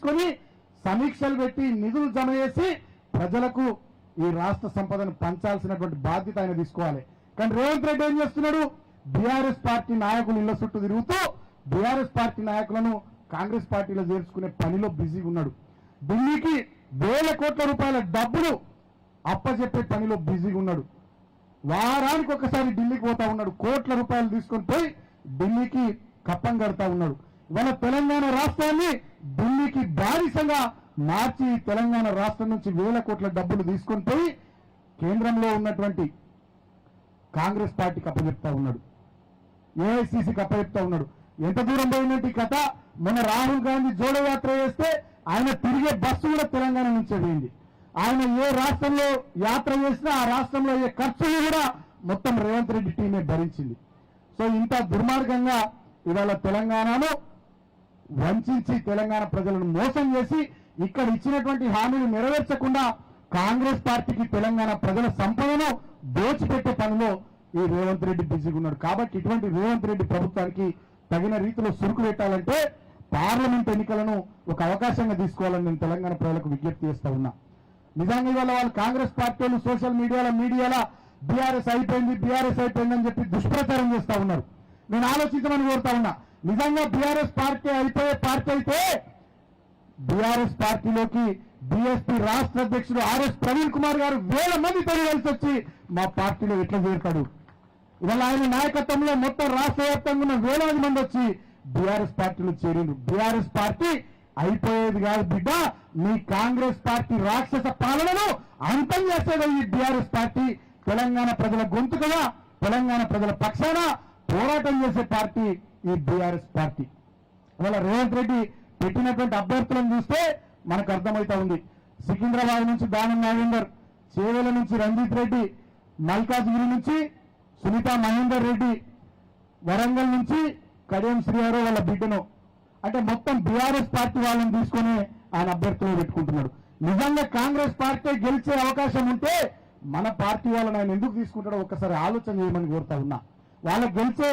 తీసుకొని సమీక్షలు పెట్టి నిధులు జమ చేసి ప్రజలకు ఈ రాష్ట్ర సంపదను పంచాల్సినటువంటి బాధ్యత ఆయన తీసుకోవాలి. కానీ రేవంత్ రెడ్డి ఏం చేస్తున్నాడు? బీఆర్ఎస్ పార్టీ నాయకులు ఇళ్ల చుట్టూ తిరుగుతూ బీఆర్ఎస్ పార్టీ నాయకులను కాంగ్రెస్ పార్టీలో చేర్చుకునే పనిలో బిజీగా ఉన్నాడు. ఢిల్లీకి వేల కోట్ల రూపాయల డబ్బులు అప్పచెప్పే పనిలో బిజీగా ఉన్నాడు. వారానికి ఒకసారి ఢిల్లీకి పోతా ఉన్నాడు. కోట్ల రూపాయలు తీసుకొని పోయి ఢిల్లీకి కప్పం కడతా ఉన్నాడు. ఇవాళ తెలంగాణ రాష్ట్రాన్ని ఢిల్లీకి బానిసంగా మార్చి తెలంగాణ రాష్ట్రం నుంచి వేల కోట్ల డబ్బులు తీసుకొని పోయి కేంద్రంలో ఉన్నటువంటి కాంగ్రెస్ పార్టీకి అప్పచెప్తా ఉన్నాడు. ఏఐసిసికి అప్పచెప్తా ఉన్నాడు. ఎంత దూరం పోయినట్టు ఈ కథ? మొన్న రాహుల్ గాంధీ జోడో యాత్ర చేస్తే ఆయన తిరిగే బస్సు కూడా తెలంగాణ నుంచే పోయింది. ఆయన ఏ రాష్ట్రంలో యాత్ర చేసినా ఆ రాష్ట్రంలో అయ్యే ఖర్చులు కూడా మొత్తం రేవంత్ రెడ్డి టీమే భరించింది. సో ఇంత దుర్మార్గంగా ఇవాళ తెలంగాణలో వంచి తెలంగాణ ప్రజలను మోసం చేసి ఇక్కడ ఇచ్చినటువంటి హామీలు నెరవేర్చకుండా కాంగ్రెస్ పార్టీకి తెలంగాణ ప్రజల సంపదను దోచిపెట్టే పనిలో ఈ రేవంత్ రెడ్డి బిజీగా ఉన్నాడు. కాబట్టి ఇటువంటి రేవంత్ రెడ్డి ప్రభుత్వానికి తగిన రీతిలో సురుకు పెట్టాలంటే పార్లమెంట్ ఎన్నికలను ఒక అవకాశంగా తీసుకోవాలని నేను తెలంగాణ ప్రజలకు విజ్ఞప్తి చేస్తా ఉన్నా. నిజంగా ఇవాళ వాళ్ళు కాంగ్రెస్ పార్టీలు సోషల్ మీడియాలో బీఆర్ఎస్ అయిపోయింది అని చెప్పి దుష్ప్రచారం చేస్తా ఉన్నారు. నేను ఆలోచించమని కోరుతా ఉన్నా. నిజంగా బీఆర్ఎస్ పార్టీ అయిపోయే పార్టీ అయితే బీఆర్ఎస్ పార్టీలోకి బీఎస్పీ రాష్ట్ర అధ్యక్షుడు ఆర్ఎస్ ప్రవీణ్ కుమార్ గారు వేల మందితో కలిసి వచ్చి మా పార్టీలో ఎట్లా చేరుతాడు? ఇవాళ ఆయన నాయకత్వంలో మొత్తం రాష్ట్ర వ్యాప్తంగా ఉన్న వేలాది మంది వచ్చి బీఆర్ఎస్ పార్టీలో చేరిండు. బీఆర్ఎస్ పార్టీ అయిపోయేది కాదు బిడ్డ, మీ కాంగ్రెస్ పార్టీ రాక్షస పాలనను అంతం చేసేది ఈ బీఆర్ఎస్ పార్టీ. తెలంగాణ ప్రజల గొంతుకగా తెలంగాణ ప్రజల పక్షాన పోరాటం చేసే పార్టీ ఈ బీఆర్ఎస్ పార్టీ. ఇవాళ రేవంత్ రెడ్డి పెట్టినటువంటి అభ్యర్థులను చూస్తే మనకు అర్థమవుతా ఉంది. సికింద్రాబాద్ నుంచి దానం నాగేందర్, చేవెల నుంచి రంజిత్ రెడ్డి, మల్కాజ్గిరి నుంచి సునీతా మహేందర్ రెడ్డి, వరంగల్ నుంచి కడియం శ్రీహరి వాళ్ళ బిడ్డను, అంటే మొత్తం బీఆర్ఎస్ పార్టీ వాళ్ళని తీసుకొని ఆయన అభ్యర్థులు పెట్టుకుంటున్నాడు. నిజంగా కాంగ్రెస్ పార్టీ గెలిచే అవకాశం ఉంటే మన పార్టీ వాళ్ళని ఆయన ఎందుకు తీసుకుంటాడో ఒక్కసారి ఆలోచన చేయమని కోరుతా ఉన్నా. వాళ్ళకి గెలిచే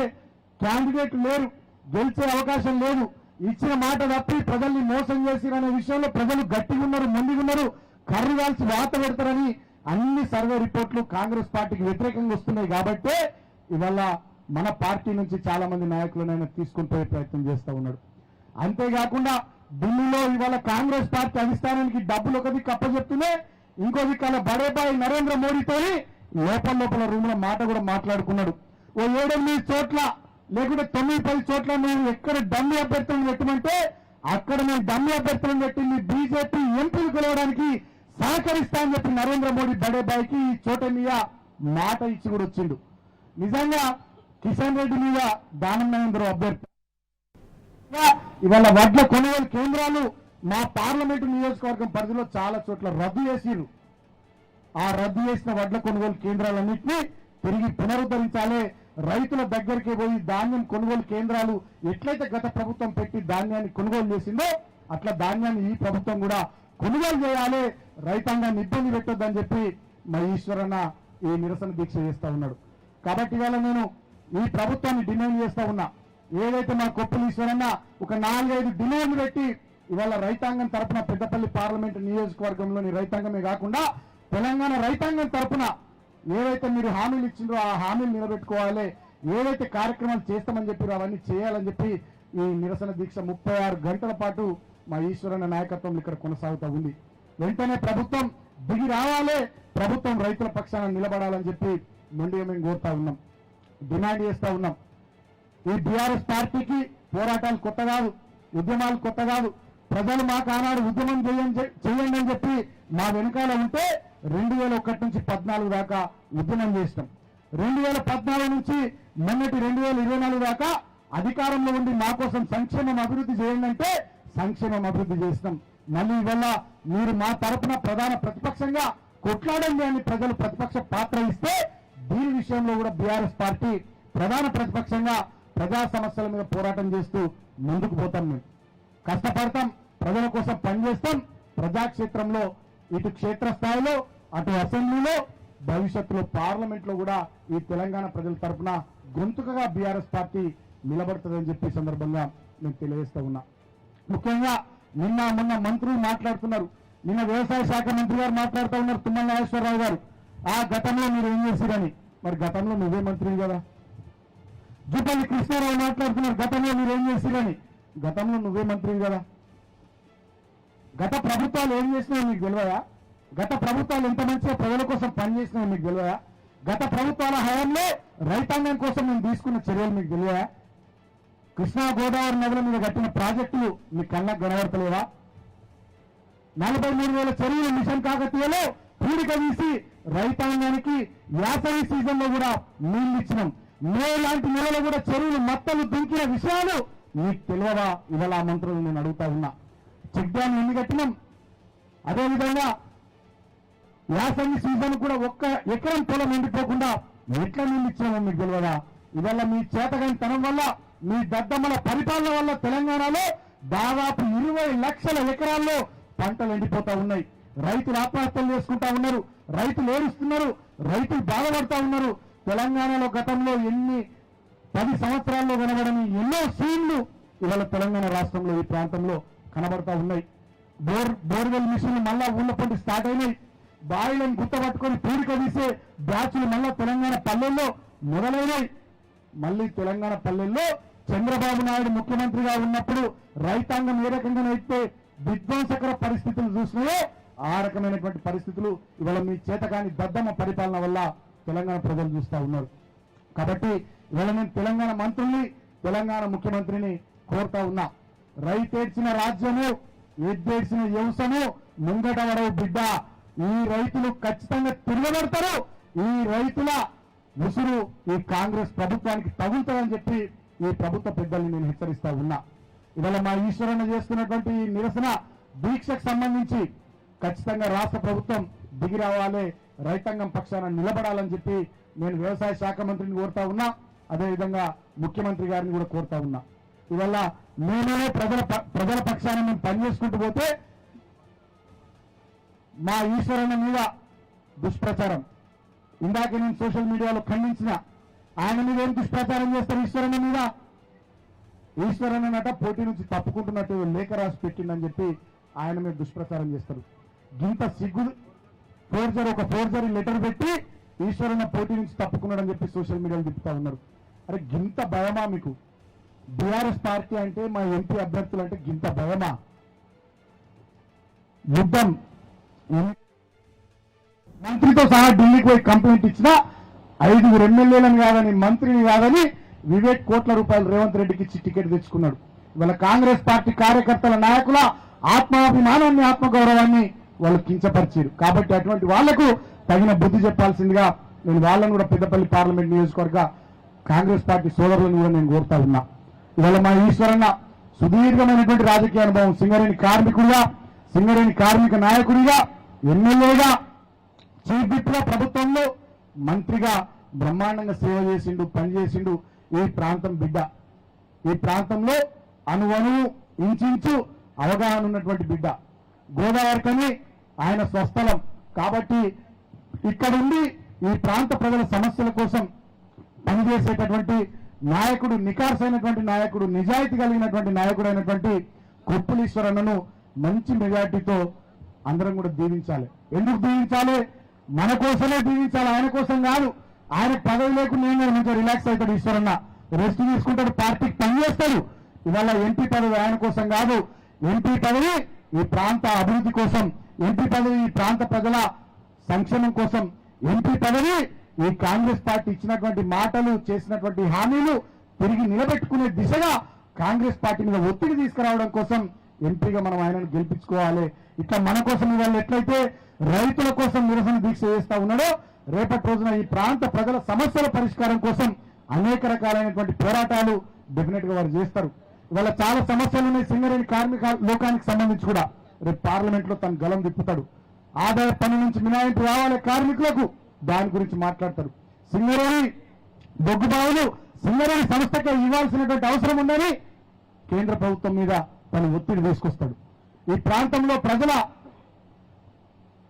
క్యాండిడేట్ లేరు, గెలిచే అవకాశం లేదు. ఇచ్చిన మాట తప్పి ప్రజల్ని మోసం చేసిరనే విషయంలో ప్రజలు గట్టిగా ఉన్నారు, మొండిగా ఉన్నారు. కర్రు కాల్చి వాత పెడతారని అన్ని సర్వే రిపోర్ట్లు కాంగ్రెస్ పార్టీకి వ్యతిరేకంగా వస్తున్నాయి. కాబట్టి ఇవాళ మన పార్టీ నుంచి చాలా మంది నాయకులను ఆయన తీసుకుని పోయే ప్రయత్నం చేస్తూ ఉన్నాడు. అంతేకాకుండా ఢిల్లీలో ఇవాళ కాంగ్రెస్ పార్టీ అధిష్టానానికి డబ్బులు ఒక దిక్కు అప్పచెప్తూనే ఇంకో దిక్కాల బడేబాయి నరేంద్ర మోడీతో లోపల రూమ్ లో మాట కూడా మాట్లాడుకున్నాడు. ఓ 7-8 చోట్ల లేకుంటే 9-10 చోట్ల నువ్వు ఎక్కడ డమ్మి అభ్యర్థులను పెట్టమంటే అక్కడ నేను డమ్మి అభ్యర్థులను పెట్టింది బీజేపీ ఎంపీలు గెలవడానికి సహకరిస్తా అని చెప్పి నరేంద్ర మోడీ బడేబాయికి చోటమియా మాట ఇచ్చి కూడా వచ్చిండు. నిజంగా కిషన్ రెడ్డి మీద దానం నాగేంద్ర అభ్యర్థి ఇవాళ వడ్ల కొనుగోలు కేంద్రాలు మా పార్లమెంటు నియోజకవర్గం పరిధిలో చాలా చోట్ల రద్దు చేసిరు. ఆ రద్దు చేసిన వడ్ల కొనుగోలు కేంద్రాలన్నింటినీ తిరిగి పునరుద్ధరించాలి. రైతుల దగ్గరికి పోయి ధాన్యం కొనుగోలు కేంద్రాలు ఎట్లయితే గత ప్రభుత్వం పెట్టి ధాన్యాన్ని కొనుగోలు చేసిందో అట్లా ధాన్యాన్ని ఈ ప్రభుత్వం కూడా కొనుగోలు చేయాలి, రైతాంగాన్ని ఇబ్బంది పెట్టొద్దని చెప్పి మా ఈశ్వరన్న ఈ నిరసన దీక్ష చేస్తా ఉన్నాడు. కాబట్టి ఇవాళ నేను ఈ ప్రభుత్వాన్ని డిమాండ్ చేస్తా ఉన్నా. ఏదైతే మా కొప్పుల ఈశ్వరన్న ఒక 4-5 డిమాండ్లు పెట్టి ఇవాళ రైతాంగం తరపున పెద్దపల్లి పార్లమెంటు నియోజకవర్గంలోని రైతాంగమే కాకుండా తెలంగాణ రైతాంగం తరపున ఏవైతే మీరు హామీలు ఇచ్చిండ్రో ఆ హామీలు నిలబెట్టుకోవాలి, ఏవైతే కార్యక్రమాలు చేస్తామని చెప్పి అవన్నీ చేయాలని చెప్పి ఈ నిరసన దీక్ష 36 గంటల పాటు మా ఈశ్వరన్న నాయకత్వంలో ఇక్కడ కొనసాగుతూ ఉంది. వెంటనే ప్రభుత్వం దిగి రావాలి, ప్రభుత్వం రైతుల పక్షాన నిలబడాలని చెప్పి మొండిగా మేము కోరుతా ఉన్నాం, డిమాండ్ చేస్తా ఉన్నాం. ఈ బీఆర్ఎస్ పార్టీకి పోరాటాలు కొత్త కాదు, ఉద్యమాలు కొత్త కాదు. ప్రజలు మాకు ఆనాడు ఉద్యమం చేయండి అని చెప్పి మా వెనకాల ఉంటే 2001 నుంచి 14 దాకా ఉద్యమం చేసినాం. 2014 నుంచి మొన్నటి 2024 దాకా అధికారంలో ఉండి మా కోసం సంక్షేమం అభివృద్ధి చేయండి అంటే సంక్షేమం అభివృద్ధి చేసినాం. మళ్ళీ ఇవల్ల మీరు మా తరపున ప్రధాన ప్రతిపక్షంగా కొట్లాడండి అని ప్రజలు ప్రతిపక్ష పాత్ర ఇస్తే దీని విషయంలో కూడా బీఆర్ఎస్ పార్టీ ప్రధాన ప్రతిపక్షంగా ప్రజా సమస్యల మీద పోరాటం చేస్తూ ముందుకు పోతాం. మేము కష్టపడతాం, ప్రజల కోసం పనిచేస్తాం. ప్రజాక్షేత్రంలో ఇటు క్షేత్రస్థాయిలో అటు అసెంబ్లీలో భవిష్యత్తులో పార్లమెంట్లో కూడా ఈ తెలంగాణ ప్రజల తరఫున గొంతుకగా బీఆర్ఎస్ పార్టీ నిలబడుతుందని చెప్పి సందర్భంగా నేను తెలియజేస్తూ ఉన్నా. ముఖ్యంగా నిన్న మొన్న మంత్రులు మాట్లాడుతున్నారు. నిన్న వ్యవసాయ శాఖ మంత్రి గారు మాట్లాడుతూ ఉన్నారు, తుమ్మల నాగేశ్వరరావు గారు, ఆ గతంలో మీరు ఏం చేశారని. మరి గతంలో నువ్వే మంత్రి కదా. జూపల్లి కృష్ణారావు మాట్లాడుతున్నారు, గతంలో మీరు ఏం చేశారని. గతంలో నువ్వే మంత్రి కదా. గత ప్రభుత్వాలు ఏం చేసినాయో మీకు తెలియదా? గత ప్రభుత్వాలు ఎంత మంచిగా ప్రజల కోసం పనిచేసినాయో మీకు తెలియదా? గత ప్రభుత్వాల హయాంలో రైతాంగం కోసం నేను తీసుకున్న చర్యలు మీకు తెలియదా? కృష్ణా గోదావరి నదుల మీద కట్టిన ప్రాజెక్టులు మీ కళ్ళకు కనబడతలేవా? 43,000 చెరువులు మిషన్ కాకతీయలో పూడిక తీసి రైతాంగానికి యాసవి సీజన్ లో కూడా నీళ్లు ఇచ్చినాం. మే లాంటి నెలలో కూడా చెరువులు మత్తలు దుంకిన విషయాలు మీకు తెలియవా? ఇవాళ ఆ మంత్రులు నేను అడుగుతా ఉన్నా. చెక్ డ్యామ్ ఎన్ని కట్టినాం, అదేవిధంగా యాసంగి సీజన్ కూడా ఒక్క ఎకరం పొలం ఎండిపోకుండా ఎట్లా నీళ్ళు ఇచ్చినామో మీకు తెలియదా? ఇవాళ మీ చేతగాని తనం వల్ల, మీ దద్దమ్మల పరిపాలన వల్ల తెలంగాణలో దాదాపు 20 లక్షల ఎకరాల్లో పంటలు ఎండిపోతా ఉన్నాయి. రైతులు ఆత్మహత్యలు చేసుకుంటా ఉన్నారు, రైతులు ఏడుస్తున్నారు, రైతులు బాధపడతా ఉన్నారు. తెలంగాణలో గతంలో 10 సంవత్సరాల్లో కనబడని ఎన్నో సీన్లు ఇవాళ తెలంగాణ రాష్ట్రంలో ఈ ప్రాంతంలో కనబడతా ఉన్నాయి. బోర్వెల్ మిషన్లు మళ్ళా ఊళ్ళ పంటి స్టార్ట్ అయినాయి. బాయిలను గుర్తపట్టుకొని పూడిక తీసే బ్యాచ్లు మళ్ళా తెలంగాణ పల్లెల్లో మొదలైనాయి. మళ్ళీ తెలంగాణ పల్లెల్లో చంద్రబాబు నాయుడు ముఖ్యమంత్రిగా ఉన్నప్పుడు రైతాంగం ఏ రకంగానైతే విధ్వంసకర పరిస్థితులు చూసినాయో ఆ రకమైనటువంటి పరిస్థితులు ఇవాళ మీ చేతకాని దద్దమ్మ పరిపాలన వల్ల తెలంగాణ ప్రజలు చూస్తా ఉన్నారు. కాబట్టి ఇవాళ నేను తెలంగాణ మంత్రుల్ని, తెలంగాణ ముఖ్యమంత్రిని కోరుతా ఉన్నా, రైతేడ్చిన రాజ్యము, ఎద్దేడ్చిన వ్యవసము ముంగటవడవు బిడ్డ. ఈ రైతులు ఖచ్చితంగా తిరగబడతారు. ఈ రైతుల ముసురు ఈ కాంగ్రెస్ ప్రభుత్వానికి తగులుతుందని చెప్పి ఈ ప్రభుత్వ పెద్దల్ని నేను హెచ్చరిస్తా ఉన్నా. ఇవాళ మా ఈశ్వరన్న చేస్తున్నటువంటి నిరసన దీక్షకు సంబంధించి ఖచ్చితంగా రాష్ట్ర ప్రభుత్వం దిగి రావాలి, రైతాంగం పక్షాన నిలబడాలని చెప్పి నేను వ్యవసాయ శాఖ మంత్రిని కోరుతా ఉన్నా. అదేవిధంగా ముఖ్యమంత్రి గారిని కూడా కోరుతా ఉన్నా. ఇవాళ మేమే ప్రజల పక్షాన మేము పనిచేసుకుంటూ పోతే మా ఈశ్వరన్న మీద దుష్ప్రచారం, ఇందాక నేను సోషల్ మీడియాలో ఖండించిన, ఆయన మీద ఏం దుష్ప్రచారం చేస్తారు? ఈశ్వరన్న మీద, ఈశ్వరన్నట పోటీ నుంచి తప్పుకుంటున్నట్టు లేఖ రాసి పెట్టిందని చెప్పి ఆయన మీద దుష్ప్రచారం చేస్తారు. గింత సిగ్గు ఒక ఫోర్జరీ లెటర్ పెట్టి ఈశ్వరన్న పోటీ నుంచి తప్పుకున్నాడని చెప్పి సోషల్ మీడియాలో తిప్పుతా ఉన్నారు. అరే గింత భయమా మీకు? బీఆర్ఎస్ పార్టీ అంటే, మా ఎంపీ అభ్యర్థులు అంటే గింత భయమా? యుద్ధం మంత్రితో సహా ఢిల్లీకి పోయి కంప్లైంట్ ఇచ్చినా 5 ఎమ్మెల్యేలను కాదని, మంత్రిని కాదని వివేక్ కోట్ల రూపాయలు రేవంత్ రెడ్డికి ఇచ్చి టికెట్ తెచ్చుకున్నాడు. ఇవాళ కాంగ్రెస్ పార్టీ కార్యకర్తల నాయకుల ఆత్మాభిమానాన్ని, ఆత్మగౌరవాన్ని వాళ్ళు కించపరిచారు. కాబట్టి అటువంటి వాళ్లకు తగిన బుద్ధి చెప్పాల్సిందిగా నేను వాళ్ళను కూడా పెద్దపల్లి పార్లమెంట్ నియోజకవర్గ కాంగ్రెస్ పార్టీ సోదరులను కూడా నేను కోరుతా ఉన్నా. ఇవాళ మా ఈశ్వరన్న సుదీర్ఘమైనటువంటి రాజకీయ అనుభవం, సింగరేణి కార్మికుడిగా, సింగరేణి కార్మిక నాయకుడిగా, ఎమ్మెల్యేగా, చీఫ్ విప్గా, ప్రభుత్వంలో మంత్రిగా బ్రహ్మాండంగా సేవ చేసిండు, పనిచేసిండు. ఈ ప్రాంతం బిడ్డ, ఈ ప్రాంతంలో అణువణువు ఇంచు అవగాహన ఉన్నటువంటి బిడ్డ. గోదావరికని ఆయన స్వస్థలం కాబట్టి ఇక్కడుండి ఈ ప్రాంత ప్రజల సమస్యల కోసం పనిచేసేటటువంటి నాయకుడు, నికార్సైనటువంటి నాయకుడు, నిజాయితీ కలిగినటువంటి నాయకుడు అయినటువంటి కొప్పులీశ్వరన్నను మంచి మెజార్టీతో అందరం కూడా దీవించాలి. ఎందుకు దీవించాలి? మన కోసమే దీవించాలి, ఆయన కోసం కాదు. ఆయన పదవి లేకుండా నేను మంచిగా రిలాక్స్ అవుతాడు, ఈశ్వరన్న రెస్ట్ తీసుకుంటాడు, పార్టీకి పనిచేస్తాడు. ఇవాళ ఎంపీ పదవి ఆయన కోసం కాదు. ఎంపీ పదవి ఈ ప్రాంత అభివృద్ధి కోసం, ఎంపీ పదవి ఈ ప్రాంత ప్రజల సంక్షేమం కోసం, ఎంపీ పదవి ఈ కాంగ్రెస్ పార్టీ ఇచ్చినటువంటి మాటలు, చేసినటువంటి హామీలు తిరిగి నిలబెట్టుకునే దిశగా కాంగ్రెస్ పార్టీ మీద ఒత్తిడి తీసుకురావడం కోసం ఎంపీగా మనం ఆయనను గెలిపించుకోవాలి. ఇట్లా మన కోసం ఇవాళ ఎట్లయితే రైతుల కోసం నిరసన దీక్ష చేస్తా ఉన్నాడో, రేపటి రోజున ఈ ప్రాంత ప్రజల సమస్యల పరిష్కారం కోసం అనేక రకాలైనటువంటి పోరాటాలు డెఫినెట్ గా వారు చేస్తారు. ఇవాళ చాలా సమస్యలు ఉన్నాయి సింగరేణి కార్మిక లోకానికి సంబంధించి కూడా. రేపు పార్లమెంట్ లో తన గలం తిప్పుతాడు. ఆదాయ పన్ను నుంచి మినహాయింపు రావాలి కార్మికులకు, దాని గురించి మాట్లాడతారు. సింగరేణి బొగ్గుబావులు సింగరేణి సంస్థకే ఇవ్వాల్సినటువంటి అవసరం ఉందని కేంద్ర ప్రభుత్వం మీద తను ఒత్తిడి తీసుకొస్తాడు. ఈ ప్రాంతంలో ప్రజల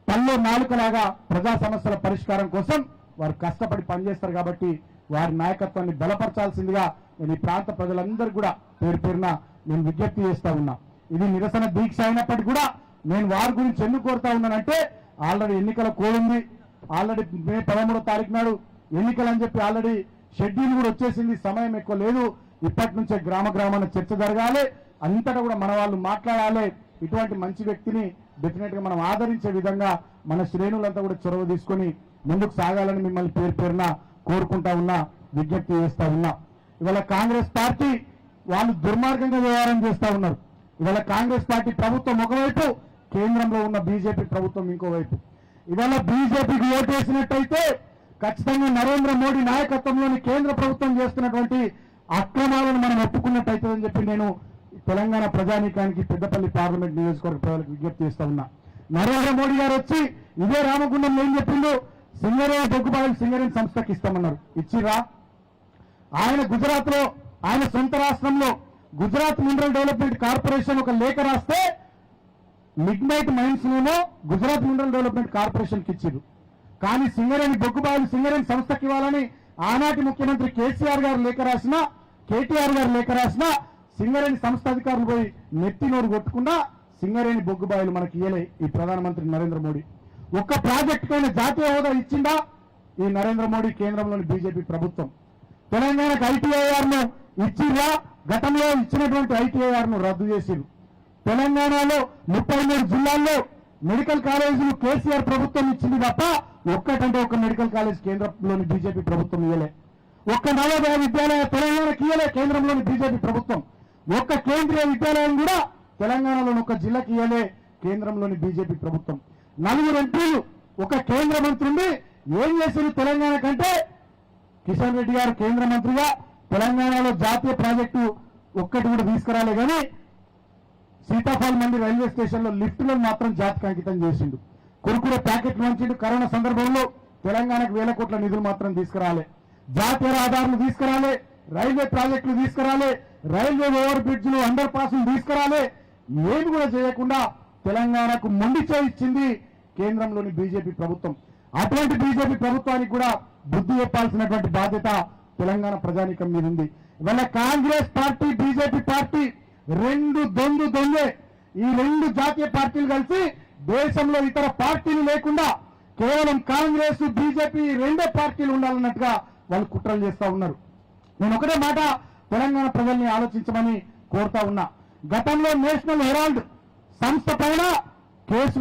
పనిలో నాలుకలాగా ప్రజా సమస్యల పరిష్కారం కోసం వారు కష్టపడి పనిచేస్తారు. కాబట్టి వారి నాయకత్వాన్ని బలపరచాల్సిందిగా నేను ఈ ప్రాంత ప్రజలందరూ కూడా పేరు పేరున నేను విజ్ఞప్తి చేస్తా ఉన్నా. ఇది నిరసన దీక్ష అయినప్పటికీ కూడా నేను వారి గురించి ఎందుకు కోరుతా ఉన్నానంటే ఆల్రెడీ ఎన్నికల కోడ్ ఉంది. ఆల్రెడీ మే 13వ తారీఖు నాడు ఎన్నికలు అని చెప్పి ఆల్రెడీ షెడ్యూల్ కూడా వచ్చేసింది. సమయం ఎక్కువ లేదు. ఇప్పటి నుంచే గ్రామాన చర్చ జరగాలి. అంతటా కూడా మన వాళ్ళు మాట్లాడాలి. ఇటువంటి మంచి వ్యక్తిని డెఫినెట్ గా మనం ఆదరించే విధంగా మన శ్రేణులంతా కూడా చొరవ తీసుకొని ముందుకు సాగాలని మిమ్మల్ని పేరు పేరున కోరుకుంటా ఉన్నా, విజ్ఞప్తి చేస్తా ఉన్నా. ఇవాళ కాంగ్రెస్ పార్టీ వాళ్ళు దుర్మార్గంగా వ్యవహారం చేస్తా ఉన్నారు. ఇవాళ కాంగ్రెస్ పార్టీ ప్రభుత్వం ఒకవైపు, కేంద్రంలో ఉన్న బీజేపీ ప్రభుత్వం ఇంకోవైపు. ఇవాళ బీజేపీకి ఓటు వేసినట్టయితే ఖచ్చితంగా నరేంద్ర మోడీ నాయకత్వంలోని కేంద్ర ప్రభుత్వం చేస్తున్నటువంటి అక్రమాలను మనం ఒప్పుకున్నట్టయితుందని చెప్పి నేను తెలంగాణ ప్రజానీకానికి పెద్దపల్లి పార్లమెంట్ నియోజకవర్గ ప్రజలకు విజ్ఞప్తి చేస్తా ఉన్నా. నరేంద్ర మోడీ గారు వచ్చి ఇదే రామగుండంలో ఏం చెప్పిండు? సింగరేణి బొగ్గుబాయిలు సింగరేణి సంస్థకి ఇస్తామన్నారు. ఇచ్చిరా? ఆయన గుజరాత్ లో, ఆయన సొంత రాష్ట్రంలో గుజరాత్ మినరల్ డెవలప్మెంట్ కార్పొరేషన్ ఒక లేఖ రాస్తే లిగ్నైట్ మైన్స్ నేమో గుజరాత్ మినరల్ డెవలప్మెంట్ కార్పొరేషన్ కి ఇచ్చారు. కానీ సింగరేణి బొగ్గుబాయిలు సింగరేణి సంస్థకి ఇవ్వాలని ఆనాటి ముఖ్యమంత్రి కేసీఆర్ గారు లేఖ రాసినా, కేటీఆర్ గారు లేఖ రాసినా సింగరేణి సంస్థ అధికారులు పోయి నెత్తి నోరు కొట్టుకున్నా సింగరేణి బొగ్గుబాయిలు మనకి ఇయ్యలే ఈ ప్రధానమంత్రి నరేంద్ర మోడీ. ఒక్క ప్రాజెక్టుకైనా జాతీయ హోదా ఇచ్చిందా ఈ నరేంద్ర మోడీ కేంద్రంలోని బీజేపీ ప్రభుత్వం? తెలంగాణకు ఐటీఐఆర్ ను ఇచ్చిరా? గతంలో ఇచ్చినటువంటి ఐటీఐఆర్ ను రద్దు చేసిరు. తెలంగాణలో 33 జిల్లాల్లో మెడికల్ కాలేజీలు కేసీఆర్ ప్రభుత్వం ఇచ్చింది తప్ప ఒక్కటంటే ఒక్క మెడికల్ కాలేజ్ కేంద్రంలోని బీజేపీ ప్రభుత్వం ఇయ్యలే. ఒక్క నవోదయ విద్యాలయ తెలంగాణకి ఇయ్యలే కేంద్రంలోని బీజేపీ ప్రభుత్వం. ఒక్క కేంద్రీయ విద్యాలయం కూడా తెలంగాణలోని ఒక జిల్లాకి ఇయ్యలే కేంద్రంలోని బీజేపీ ప్రభుత్వం. 4 ఎంపీలు ఒక కేంద్ర మంత్రుండి ఏం చేశారు తెలంగాణ కంటే? కిషన్ రెడ్డి గారు కేంద్ర మంత్రిగా తెలంగాణలో జాతీయ ప్రాజెక్టు ఒక్కటి కూడా తీసుకురాలే కానీ సీతాఫల్ మండి రైల్వే స్టేషన్ లో లిఫ్టులను మాత్రం జాతికి అంకితం చేసిండు. కురుకురే ప్యాకెట్లు వంచిండు. కరోనా సందర్భంలో తెలంగాణకు 1000 కోట్ల నిధులు మాత్రం తీసుకురాలే. జాతీయ రహదారులు తీసుకురాలే, రైల్వే ప్రాజెక్టులు తీసుకురాలే, రైల్వే ఓవర్ బ్రిడ్జ్లు, అండర్ పాస్లు తీసుకురాలే. ఏమి కూడా చేయకుండా తెలంగాణకు మొండి చేయించింది కేంద్రంలోని బీజేపీ ప్రభుత్వం. అటువంటి బీజేపీ ప్రభుత్వానికి కూడా బుద్ధి చెప్పాల్సినటువంటి బాధ్యత తెలంగాణ ప్రజానీకం మీద ఉంది. ఇవాళ కాంగ్రెస్ పార్టీ, బీజేపీ పార్టీ రెండు దొంగే. ఈ 2 జాతీయ పార్టీలు కలిసి దేశంలో ఇతర పార్టీలు లేకుండా కేవలం కాంగ్రెస్, బీజేపీ 2 పార్టీలు ఉండాలన్నట్టుగా వాళ్ళు కుట్రలు చేస్తా ఉన్నారు. నేను ఒకటే మాట తెలంగాణ ప్రజల్ని ఆలోచించమని కోరుతా ఉన్నా. గతంలో నేషనల్ హెరాల్డ్ సంస్థ పైన కేసు